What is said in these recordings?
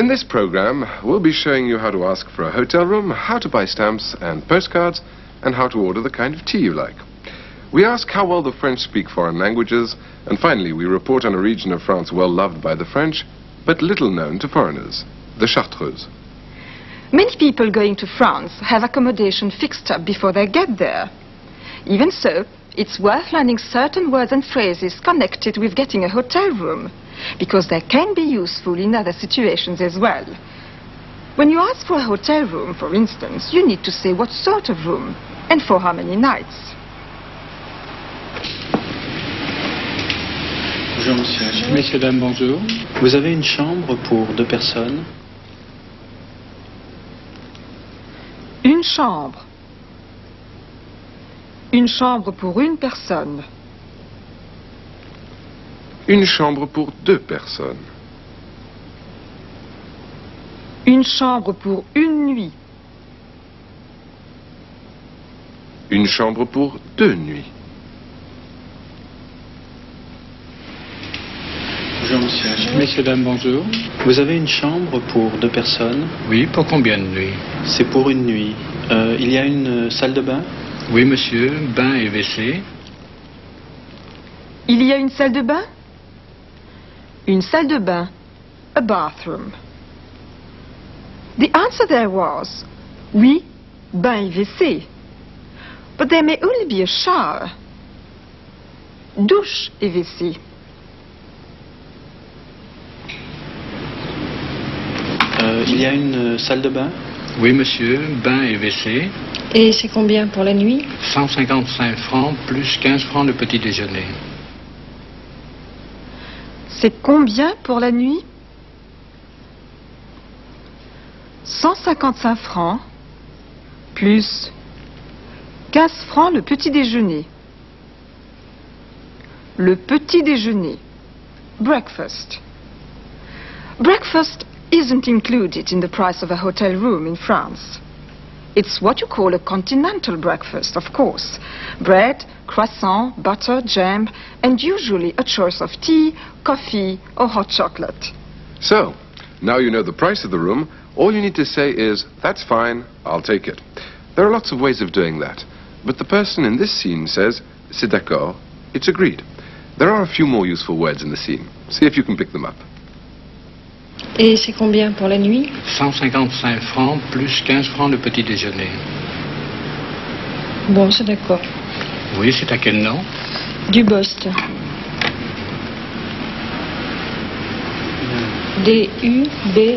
In this program, we'll be showing you how to ask for a hotel room, how to buy stamps and postcards, and how to order the kind of tea you like. We ask how well the French speak foreign languages, and finally we report on a region of France well loved by the French, but little known to foreigners, the Chartreuse. Many people going to France have accommodation fixed up before they get there. Even so, it's worth learning certain words and phrases connected with getting a hotel room, because they can be useful in other situations as well. When you ask for a hotel room, for instance, you need to say what sort of room and for how many nights. Bonjour monsieur. Messieurs, dames, bonjour. Vous avez une chambre pour 2 personnes? Une chambre. Une chambre pour une personne. Une chambre pour 2 personnes. Une chambre pour une nuit. Une chambre pour 2 nuits. Bonjour monsieur. Messieurs, dames, bonjour. Vous avez une chambre pour 2 personnes? Oui, pour combien de nuits? C'est pour une nuit. Il y a une salle de bain? Oui, monsieur, bain et WC. Il y a une salle de bain? Une salle de bain. A bathroom. The answer there was, oui, bain et WC. But there may only be a shower. Douche et WC. Il y a une salle de bain? Oui, monsieur, bain et WC. Et c'est combien pour la nuit? 155 francs plus 15 francs de petit déjeuner. C'est combien pour la nuit? 155 francs plus 15 francs le petit déjeuner. Le petit déjeuner. Breakfast. Breakfast isn't included in the price of a hotel room in France. It's what you call a continental breakfast, of course. Bread, croissant, butter, jam, and usually a choice of tea, coffee, or hot chocolate. So, now you know the price of the room, all you need to say is, that's fine, I'll take it. There are lots of ways of doing that, but the person in this scene says, c'est d'accord, it's agreed. There are a few more useful words in the scene. See if you can pick them up. Et c'est combien pour la nuit? 155 francs plus 15 francs de petit déjeuner. Bon, c'est d'accord. Oui, c'est à quel nom? Dubost. D-U-B-O-S-T.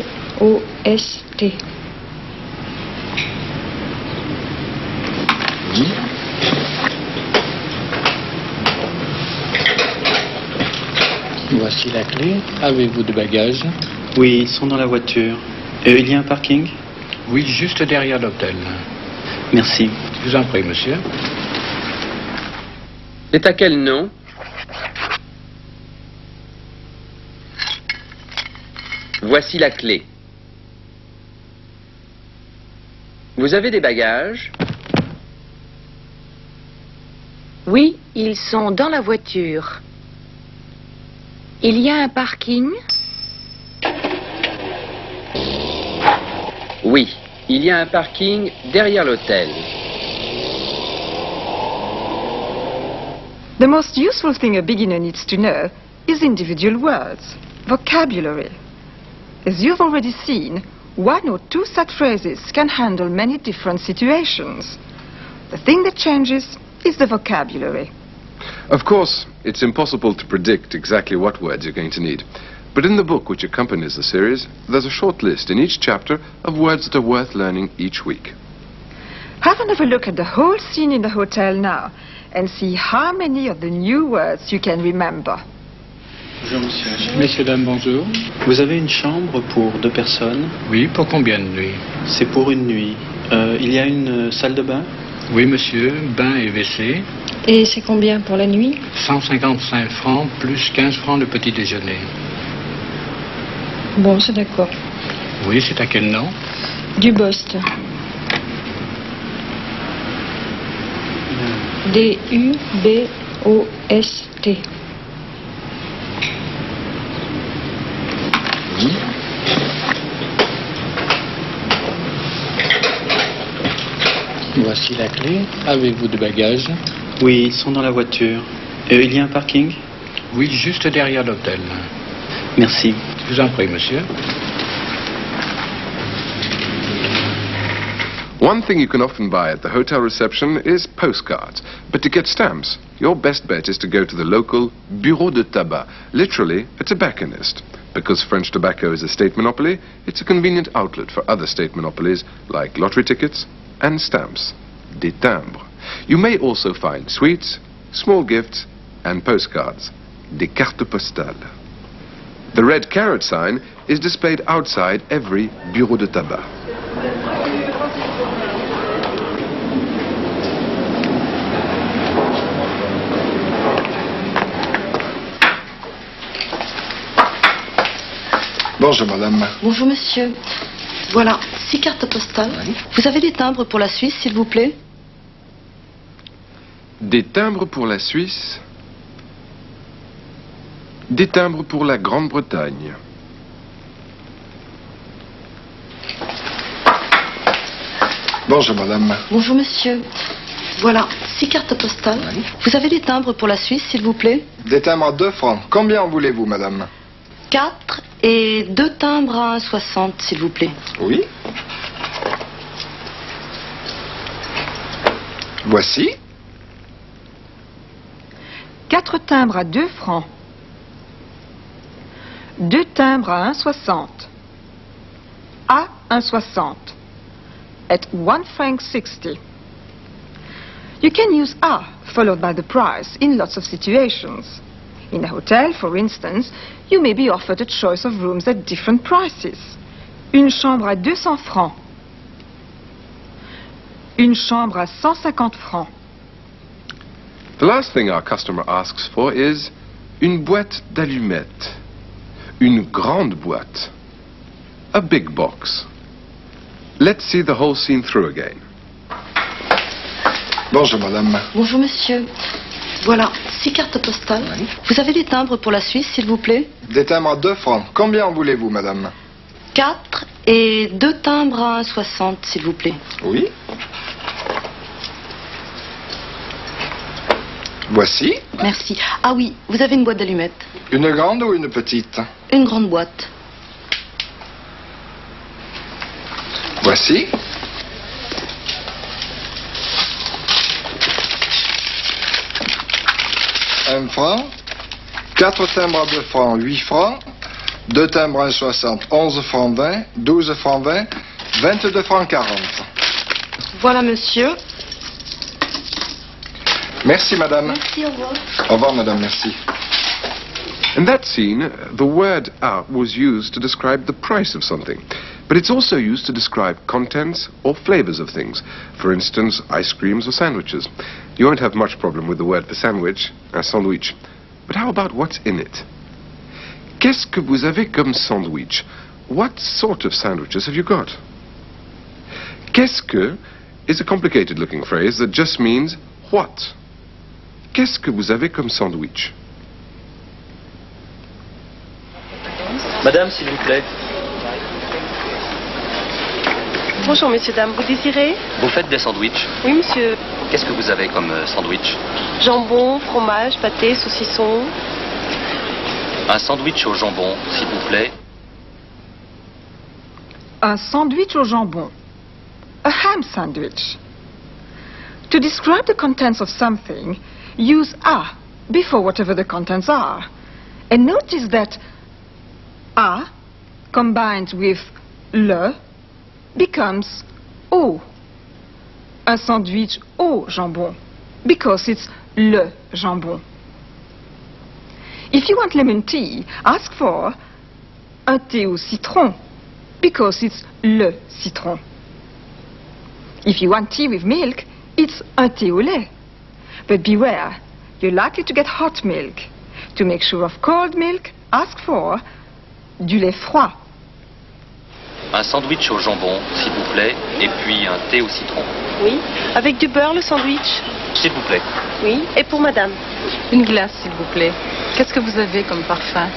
Voici la clé. Avez-vous de bagages? Oui, ils sont dans la voiture. Il y a un parking? Oui, juste derrière l'hôtel. Merci. Je vous en prie, monsieur. C'est à quel nom? Voici la clé. Vous avez des bagages? Oui, ils sont dans la voiture. Il y a un parking? Oui, il y a un parking derrière l'hôtel. The most useful thing a beginner needs to know is individual words, vocabulary. As you've already seen, 1 or 2 such phrases can handle many different situations. The thing that changes is the vocabulary. Of course, it's impossible to predict exactly what words you're going to need. But in the book which accompanies the series, there's a short list in each chapter of words that are worth learning each week. Have another look at the whole scene in the hotel now and see how many of the new words you can remember. Bonjour monsieur. Messieurs, dames, bonjour. Vous avez une chambre pour 2 personnes? Oui, pour combien de nuits? C'est pour une nuit. Il y a une salle de bain? Oui, monsieur, bain et WC. Et c'est combien pour la nuit? 155 francs plus 15 francs de petit déjeuner. Bon, c'est d'accord. Oui, c'est à quel nom? Dubost. D-U-B-O-S-T. Voici la clé. Avez-vous des bagages? Oui, ils sont dans la voiture. Il y a un parking? Oui, juste derrière l'hôtel. Merci. Je vous en prie, monsieur. One thing you can often buy at the hotel reception is postcards. But to get stamps, your best bet is to go to the local bureau de tabac, literally a tobacconist. Because French tobacco is a state monopoly, it's a convenient outlet for other state monopolies like lottery tickets and stamps, des timbres. You may also find sweets, small gifts and postcards, des cartes postales. The red carrot sign is displayed outside every bureau de tabac. Bonjour madame. Bonjour monsieur. Voilà, 6 cartes postales. Oui. Vous avez des timbres pour la Suisse, s'il vous plaît? Des timbres pour la Suisse, des timbres pour la Grande-Bretagne. Bonjour madame. Bonjour monsieur. Voilà, 6 cartes postales. Oui. Vous avez des timbres pour la Suisse, s'il vous plaît? Des timbres à 2 francs. Combien en voulez-vous madame? 4 et 2 timbres à 1,60, s'il vous plaît. Oui. Voici. 4 timbres à 2 francs. 2 timbres à 1,60. À 1,60. At 1 franc 60. You can use A followed by the price in lots of situations. In a hotel, for instance, you may be offered a choice of rooms at different prices. Une chambre à 200 francs. Une chambre à 150 francs. The last thing our customer asks for is une boîte d'allumettes. Une grande boîte. A big box. Let's see the whole scene through again. Bonjour madame. Bonjour monsieur. Voilà, 6 cartes postales. Oui. Vous avez des timbres pour la Suisse, s'il vous plaît? Des timbres à 2 francs. Combien en voulez-vous madame? 4 et 2 timbres à 1,60, s'il vous plaît. Oui. Voici. Merci. Ah oui, vous avez une boîte d'allumettes. Une grande ou une petite? Une grande boîte. Voici. Un franc. 4 timbres à 2 francs, 8 francs. 2 timbres à 60, 11 francs 20. 12 francs 20. 22 francs 40. Voilà monsieur. Merci madame. Merci, au revoir. Au revoir madame, merci. In that scene, the word "a" was used to describe the price of something. But it's also used to describe contents or flavors of things. For instance, ice creams or sandwiches. You won't have much problem with the word for sandwich, un sandwich. But how about what's in it? Qu'est-ce que vous avez comme sandwich? What sort of sandwiches have you got? Qu'est-ce que is a complicated-looking phrase that just means what. Qu'est-ce que vous avez comme sandwich? Madame, s'il vous plaît. Bonjour, messieurs, dames. Vous désirez? Vous faites des sandwichs? Oui, monsieur. Qu'est-ce que vous avez comme sandwich? Jambon, fromage, pâté, saucisson. Un sandwich au jambon, s'il vous plaît. Un sandwich au jambon. A ham sandwich. To describe the contents of something, use a before whatever the contents are. And notice that a combined with le becomes au. Un sandwich au jambon, because it's le jambon. If you want lemon tea, ask for un thé au citron, because it's le citron. If you want tea with milk, it's un thé au lait. But beware, you're likely to get hot milk. To make sure of cold milk, ask for du lait froid. Un sandwich au jambon, s'il vous plaît, et puis un thé au citron. Oui. Avec du beurre, le sandwich? S'il vous plaît. Oui. Et pour madame? Une glace, s'il vous plaît. Qu'est-ce que vous avez comme parfum?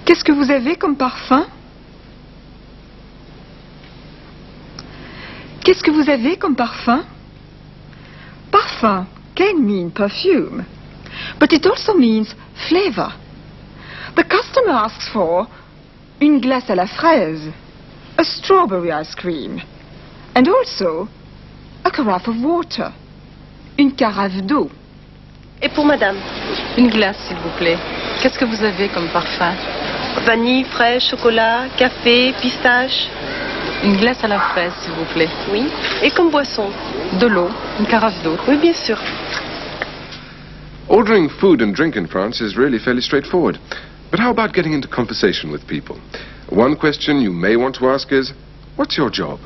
Qu'est-ce que vous avez comme parfum? Qu'est-ce que vous avez comme parfum? Parfum can mean perfume, but it also means flavor. The customer asks for une glace à la fraise, a strawberry ice cream, and also a carafe of water, une carafe d'eau. Et pour madame? Une glace, s'il vous plaît. Qu'est-ce que vous avez comme parfum? Vanille, fraise, chocolat, café, pistache. Une glace à la fraise, s'il vous plaît. Oui. Et comme boisson? De l'eau, une carafe d'eau. Oui, bien sûr. Ordering food and drink in France is really fairly straightforward. But how about getting into conversation with people? One question you may want to ask is, what's your job?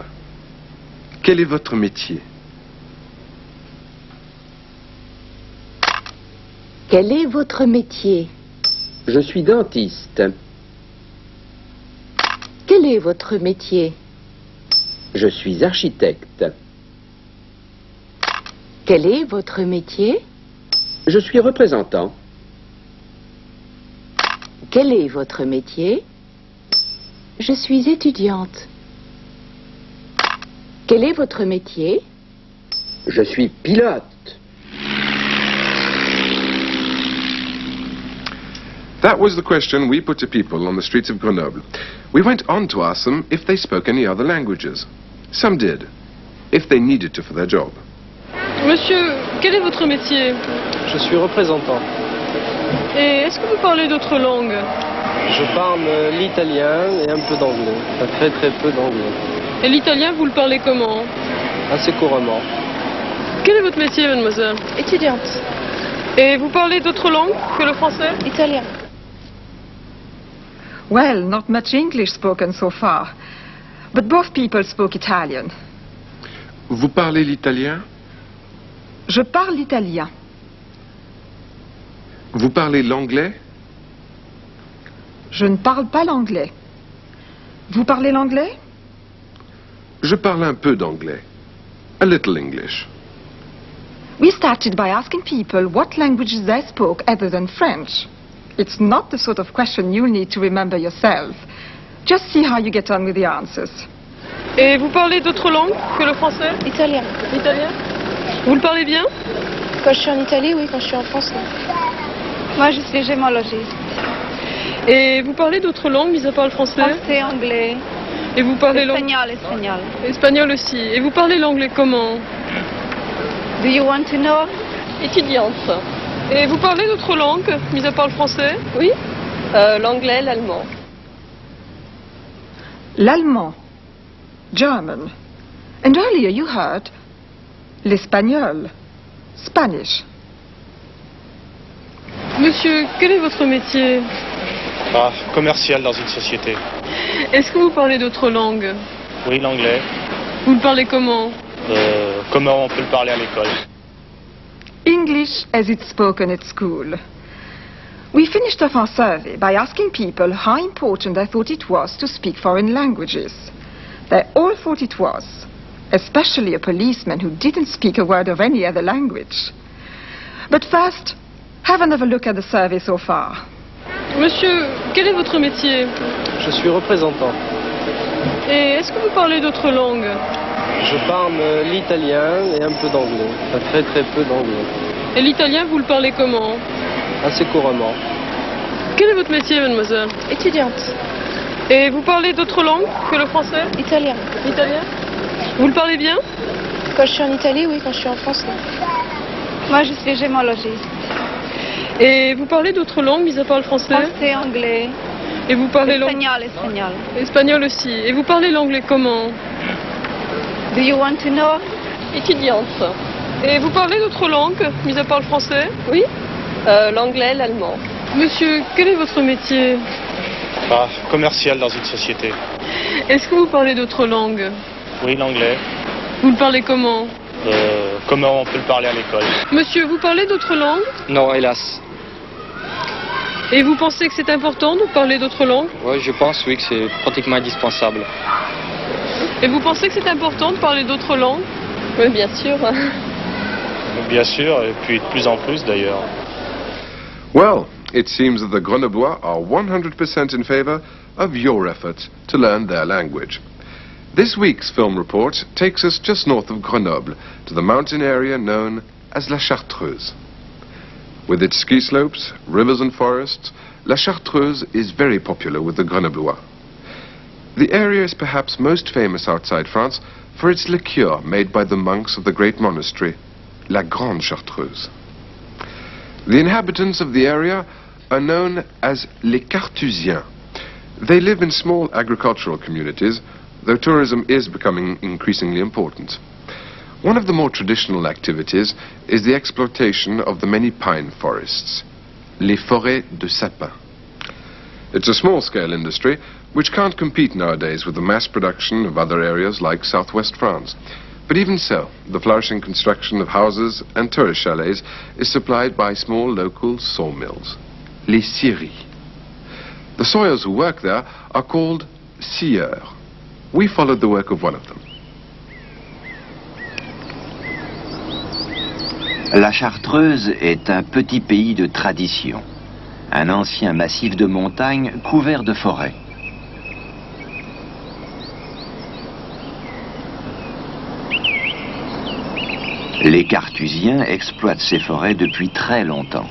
Quel est votre métier? Quel est votre métier? Je suis dentiste. Quel est votre métier? Je suis architecte. Quel est votre métier? Je suis représentant. Quel est votre métier? Je suis étudiante. Quel est votre métier? Je suis pilote. That was the question we put to people on the streets of Grenoble. We went on to ask them if they spoke any other languages. Some did, if they needed to for their job. Monsieur, quel est votre métier? Je suis représentant. Et est-ce que vous parlez d'autres langues? Je parle l'italien et un peu d'anglais. Très très peu d'anglais. Et l'italien, vous le parlez comment? Assez couramment. Quel est votre métier, mademoiselle? Étudiante. Et vous parlez d'autres langues que le français? Italien. Well, not much English spoken so far, but both people spoke Italian. Vous parlez l'italien? Je parle l'italien. Vous parlez l'anglais? Je ne parle pas l'anglais. Vous parlez l'anglais? Je parle un peu d'anglais. A little English. We started by asking people what languages they spoke other than French. It's not the sort of question you'll need to remember yourself. Just see how you get on with the answers. Et vous parlez d'autres langues que le français? Italien. Italien? Vous le parlez bien? Quand je suis en Italie, oui. Quand je suis en France, non. Moi, je suis gémologiste. Et vous parlez d'autres langues, mis à part le français? Français, anglais. Et vous parlez Espagnol. Espagnol aussi. Et vous parlez l'anglais comment? Do you want to know? Étudiante. Et vous parlez d'autres langues, mis à part le français? Oui. L'anglais, l'allemand. L'allemand. German. And earlier you heard l'espagnol. Spanish. Monsieur, quel est votre métier? Commercial dans une société. Est-ce que vous parlez d'autres langues? Oui, l'anglais. Vous le parlez comment? Comment on peut le parler à l'école? English as it's spoken at school. We finished off our survey by asking people how important they thought it was to speak foreign languages. They all thought it was, especially a policeman who didn't speak a word of any other language. But first, have another look at the survey so far. Monsieur, quel est votre métier? Je suis représentant. Et est-ce que vous parlez d'autres langues? Je parle l'italien et un peu d'anglais. Très très peu d'anglais. Et l'italien, vous le parlez comment? Assez couramment. Quel est votre métier, mademoiselle? Étudiante. Et vous parlez d'autres langues que le français? Italien. Italien? Vous le parlez bien? Quand je suis en Italie, oui. Quand je suis en France, non. Moi, je suis gémologiste. Et vous parlez d'autres langues, mis à part le français? Français, anglais. Et vous parlez Espagnol. Espagnol aussi. Et vous parlez l'anglais comment? Do you want to know? Étudiante. Et vous parlez d'autres langues, mis à part le français? Oui. L'anglais, l'allemand. Monsieur, quel est votre métier? Commercial dans une société. Est-ce que vous parlez d'autres langues? Oui, l'anglais. Vous le parlez comment? Comment on peut le parler à l'école? Monsieur, vous parlez d'autres langues? Non, hélas. Et vous pensez que c'est important de parler d'autres langues? Oui, je pense, oui, que c'est pratiquement indispensable. Et vous pensez que c'est important de parler d'autres langues? Oui, bien sûr. Bien sûr, et puis de plus en plus d'ailleurs. Well, it seems that the Grenoblois are 100% in favor of your effort to learn their language. This week's film report takes us just north of Grenoble to the mountain area known as La Chartreuse. With its ski slopes, rivers and forests, La Chartreuse is very popular with the Grenoblois. The area is perhaps most famous outside France for its liqueur made by the monks of the great monastery, La Grande Chartreuse. The inhabitants of the area are known as les Carthusiens. They live in small agricultural communities, though tourism is becoming increasingly important. One of the more traditional activities is the exploitation of the many pine forests, les forêts de sapins. It's a small-scale industry which can't compete nowadays with the mass production of other areas like southwest France. But even so, the flourishing construction of houses and tourist chalets is supplied by small local sawmills, les scieries. The sawyers who work there are called scieurs. We followed the work of one of them. La Chartreuse est un petit pays de tradition, un ancien massif de montagnes couvert de forêts. Les Carthusiens exploitent ces forêts depuis très longtemps.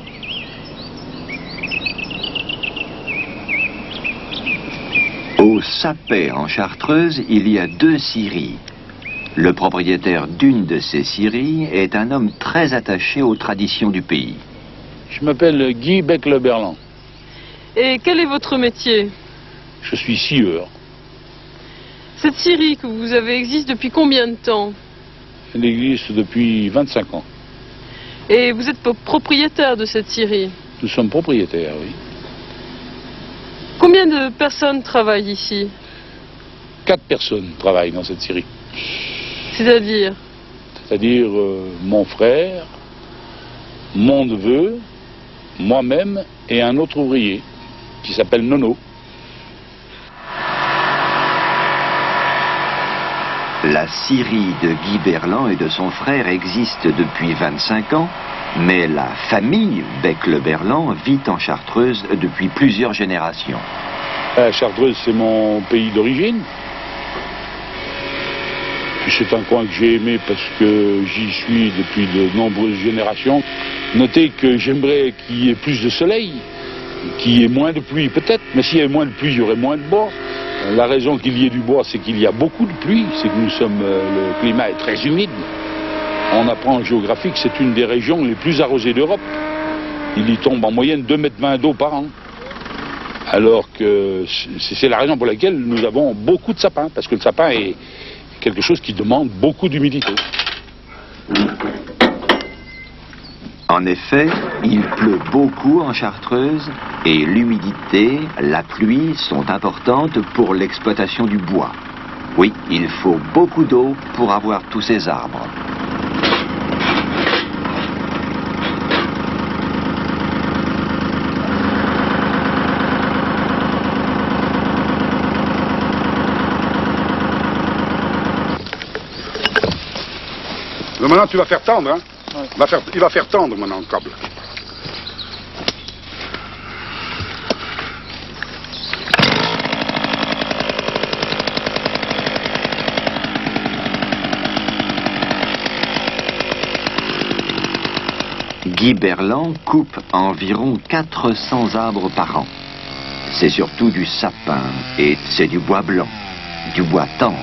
Au Sapet, en Chartreuse, il y a 2 scieries. Le propriétaire d'une de ces scieries est un homme très attaché aux traditions du pays. Je m'appelle Guy Bec-Le-Berland. Et quel est votre métier? Je suis scieur. Cette scierie que vous avez existe depuis combien de temps? Elle existe depuis 25 ans. Et vous êtes propriétaire de cette scierie? Nous sommes propriétaires, oui. Combien de personnes travaillent ici? 4 personnes travaillent dans cette scierie. C'est-à-dire? C'est-à-dire mon frère, mon neveu, moi-même et un autre ouvrier qui s'appelle Nono. La scierie de Guy Berland et de son frère existe depuis 25 ans, mais la famille Bec-Le-Berland vit en Chartreuse depuis plusieurs générations. La Chartreuse, c'est mon pays d'origine. C'est un coin que j'ai aimé parce que j'y suis depuis de nombreuses générations. Notez que j'aimerais qu'il y ait plus de soleil, qu'il y ait moins de pluie peut-être, mais s'il y avait moins de pluie, il y aurait moins de bois. La raison qu'il y ait du bois, c'est qu'il y a beaucoup de pluie, c'est que le climat est très humide. On apprend en géographie que c'est une des régions les plus arrosées d'Europe. Il y tombe en moyenne 2,20 mètres d'eau par an. Alors que c'est la raison pour laquelle nous avons beaucoup de sapins, parce que le sapin est quelque chose qui demande beaucoup d'humidité. En effet, il pleut beaucoup en Chartreuse et l'humidité, la pluie sont importantes pour l'exploitation du bois. Oui, il faut beaucoup d'eau pour avoir tous ces arbres. Maintenant, tu vas faire tendre, hein? Ouais. Il va faire tendre maintenant le câble. Guy Berland coupe environ 400 arbres par an. C'est surtout du sapin et c'est du bois blanc, du bois tendre.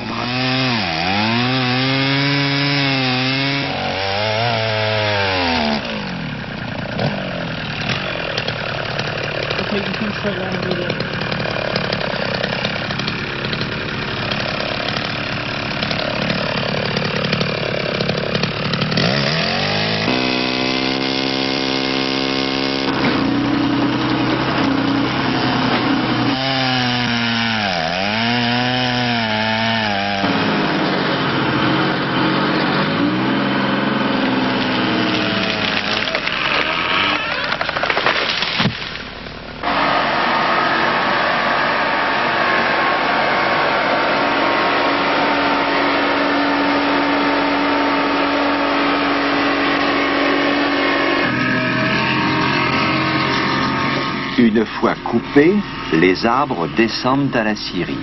Une fois coupés, les arbres descendent à la scierie.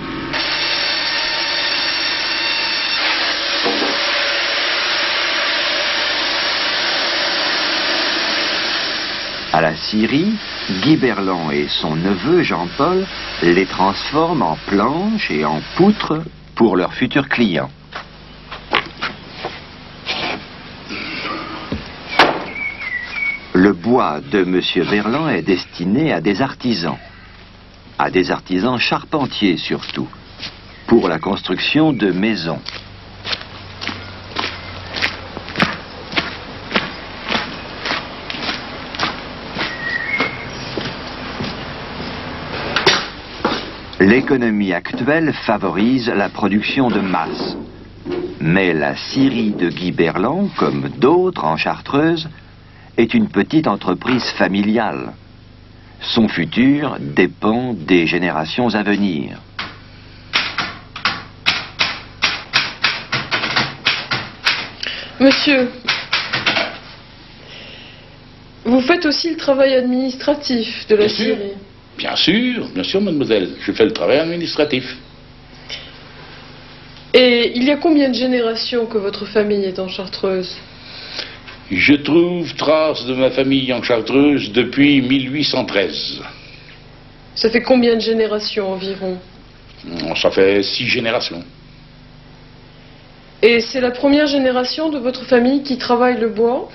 scieries, Guy Berland et son neveu Jean-Paul les transforment en planches et en poutres pour leurs futurs clients. Le bois de M. Berland est destiné à des artisans charpentiers surtout, pour la construction de maisons. L'économie actuelle favorise la production de masse. Mais la scierie de Guy Berland, comme d'autres en Chartreuse, est une petite entreprise familiale. Son futur dépend des générations à venir. Monsieur, vous faites aussi le travail administratif de la scierie. Bien sûr, mademoiselle, je fais le travail administratif. Et il y a combien de générations que votre famille est en Chartreuse? Je trouve trace de ma famille en Chartreuse depuis 1813. Ça fait combien de générations environ? Ça fait 6 générations. Et c'est la première génération de votre famille qui travaille le bois?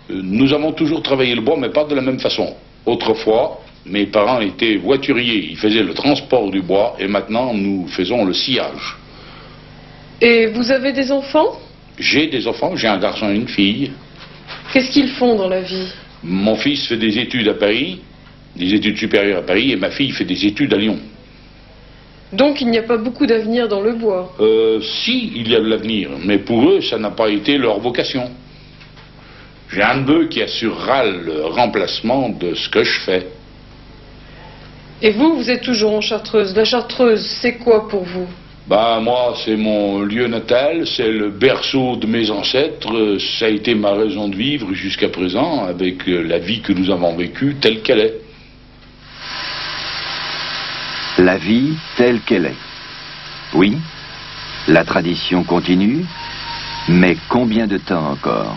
Nous avons toujours travaillé le bois, mais pas de la même façon. Autrefois, mes parents étaient voituriers, ils faisaient le transport du bois, et maintenant nous faisons le sciage. Et vous avez des enfants? J'ai des enfants, j'ai un garçon et une fille. Qu'est-ce qu'ils font dans la vie? Mon fils fait des études à Paris, des études supérieures à Paris, et ma fille fait des études à Lyon. Donc il n'y a pas beaucoup d'avenir dans le bois? Si, il y a de l'avenir, mais pour eux, ça n'a pas été leur vocation. J'ai un neveu qui assurera le remplacement de ce que je fais. Et vous, vous êtes toujours en Chartreuse. La Chartreuse, c'est quoi pour vous? Moi, c'est mon lieu natal, c'est le berceau de mes ancêtres, ça a été ma raison de vivre jusqu'à présent, avec la vie que nous avons vécue telle qu'elle est. La vie telle qu'elle est. Oui, la tradition continue, mais combien de temps encore ?